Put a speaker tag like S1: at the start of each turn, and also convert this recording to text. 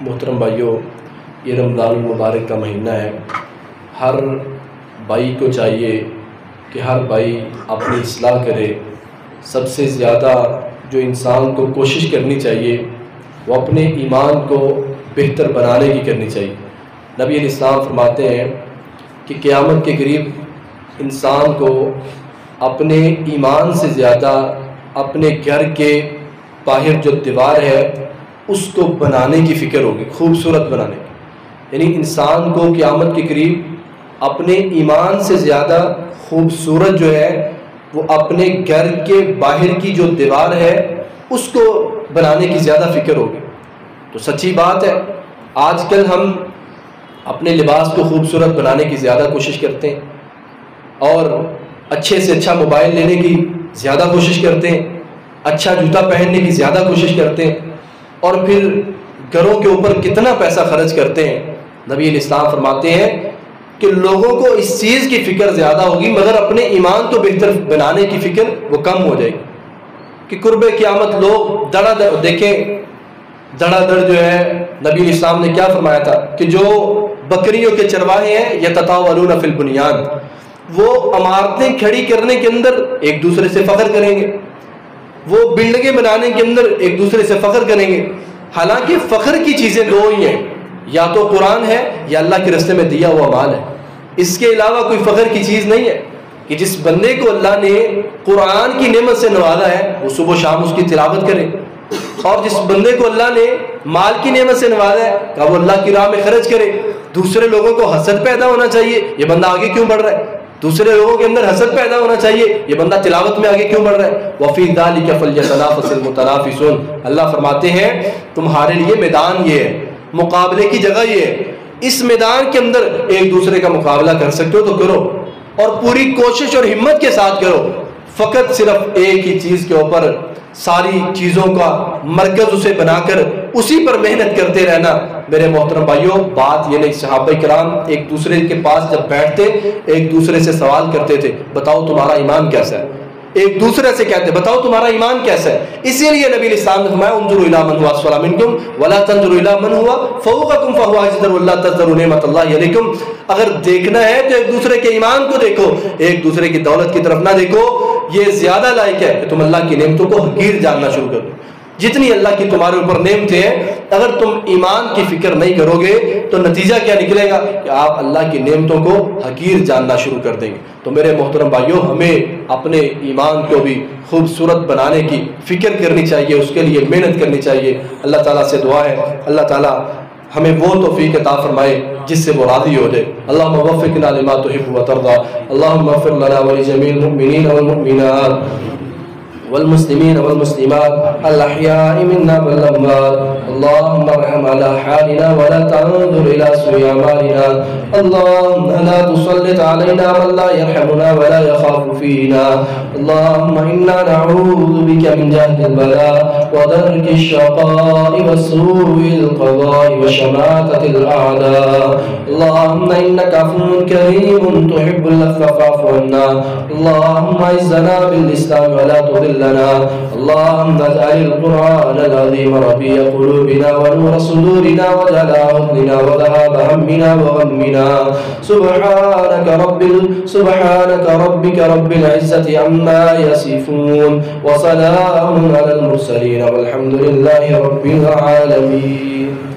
S1: محترم بھائیوں، یہ رمضان المبارک کا مہینہ ہے۔ ہر بھائی کو چاہیے کہ ہر بھائی اپنی اصلاح کرے۔ سب سے زیادہ جو انسان کو کوشش کرنی چاہیے وہ اپنے ایمان کو بہتر بنانے کی کرنی چاہیے۔ نبی علیہ السلام فرماتے ہیں کہ قیامت کے قریب انسان کو اپنے ایمان سے زیادہ اپنے گھر کے باہر جو دیوار ہے اس کو بنانے کی فکر ہوگی، خوبصورت بنانے کی۔ یعنی انسان کو قیامت کے قریب اپنے ایمان سے زیادہ خوبصورت جو ہے وہ اپنے گھر کے باہر کی جو دیوار ہے اس کو بنانے کی زیادہ فکر ہوگی۔ تو سچی بات ہے، آج کل ہم اپنے لباس کو خوبصورت بنانے کی زیادہ کوشش کرتے ہیں اور اچھے سے اچھا موبائل لینے کی زیادہ کوشش کرتے ہیں، اچھا جوتا پہننے کی زیادہ کوشش کرتے ہیں، اور پھر گھروں کے اوپر کتنا پیسہ خرچ کرتے ہیں۔ نبی علیہ السلام فرماتے ہیں کہ لوگوں کو اس چیز کی فکر زیادہ ہوگی مگر اپنے ایمان کو بہتر بنانے کی فکر وہ کم ہو جائے گی۔ کہ قرب قیامت لوگ دڑا دڑ دیکھیں، دڑا دڑ جو ہے نبی علیہ السلام نے کیا فرمایا تھا کہ جو بکریوں کے چرواہے ہیں یتطاولون فی البنیان، وہ عمارتیں کھڑی کرنے کے اندر ایک دوسرے سے فخر کریں گے، وہ بلڈنگیں بنانے کے اندر ایک دوسرے سے فخر کریں گے۔ حالانکہ فخر کی چیزیں دو ہی ہیں، یا تو قرآن ہے یا اللہ کے راستے میں دیا ہوا مال ہے۔ اس کے علاوہ کوئی فخر کی چیز نہیں ہے کہ جس بندے کو اللہ نے قرآن کی نعمت سے نوازا ہے وہ صبح و شام اس کی تلاوت کرے، اور جس بندے کو اللہ نے مال کی نعمت سے نوازا ہے کہ وہ اللہ کی راہ میں خرچ کرے۔ دوسرے لوگوں کو حسد پیدا ہونا چاہیے، یہ بندہ آگے کیوں بڑھ رہا ہے؟ دوسرے لوگوں کے اندر حسد پیدا ہونا چاہیے، یہ بندہ تلاوت میں آگے کیوں بڑھ رہا ہے؟ وَفِي ذَلِكَ فَلْيَتَنَافَسِ الْمُتَنَافِسُونَ، اللہ فرماتے ہیں تمہارے لیے میدان یہ ہے، مقابلے کی جگہ یہ ہے، اس میدان کے اندر ایک دوسرے کا مقابلہ کر سکتے ہو تو کرو، اور پوری کوشش اور ہمت کے ساتھ کرو۔ فقط صرف ایک ہی چیز کے اوپر ساری چیزوں کا مرکز اسے بنا کر اسی پر محنت کرتے رہنا۔ میرے محترم بھائیوں، بات یہ نہیں، صحابہ کرام ایک دوسرے کے پاس جب بیٹھتے ایک دوسرے سے سوال کرتے تھے، بتاؤ تمہارا ایمان کیسا ہے؟ ایک دوسرے سے کہتے بتاؤ تمہارا ایمان کیسا ہے؟ اسی لیے نبی علیہ السلام نے فرمایا انظروا الی من هو اسفل منکم ولا تنظروا الی من هو فوقکم فهو اجدر ولا تزدروا نعمت اللہ علیکم۔ اگر دیکھنا ہے تو ایک دوسرے کے ایمان کو دیکھو، ایک دوسرے کی دولت کی طرف نہ دیکھو۔ یہ زیادہ لائق ہے کہ تم اللہ کی نعمتوں کو حقیر جاننا شروع کر دو۔ جتنی اللہ کی تمہارے اوپر نعمتیں ہیں، اگر تم ایمان کی فکر نہیں کرو گے تو نتیجہ کیا نکلے گا کہ آپ اللہ کی نعمتوں کو حقیر جاننا شروع کر دیں گے۔ تو میرے محترم بھائیوں، ہمیں اپنے ایمان کو بھی خوبصورت بنانے کی فکر کرنی چاہیے، اس کے لیے محنت کرنی چاہیے۔ اللہ تعالیٰ سے دعا ہے اللہ تعالیٰ ہمیں وہ توفیق عطا فرمائے جس سے وہ راضی ہو جائے۔ اللہم وفقنا لما تحب وترضى، اللہم اغفر لنا ولجميع المؤمنین والمؤمنات والمسلمين والمسلمات الأحياء منا والأموات، اللهم ارحم على حالنا ولا تنظر إلى سوء أعمالنا، اللهم لا تسلط علينا من لا يرحمنا ولا يخاف فينا، اللهم إنا نعوذ بك من جهد البلاء ودرك الشقاء وسوء القضاء وشماتة الأعداء، اللهم إنك عفو كريم تحب العفو فاعف عنا، اللهم أعزنا بالإسلام ولا تضل لنا، اللهم اجعل القرآن العظيم ربيع قلوبنا ونور صدورنا وجلاء حزننا وذهاب همنا وغمنا، سبحانك ربك رب العزة عما يصفون وسلام على المرسلين والحمد لله رب العالمين۔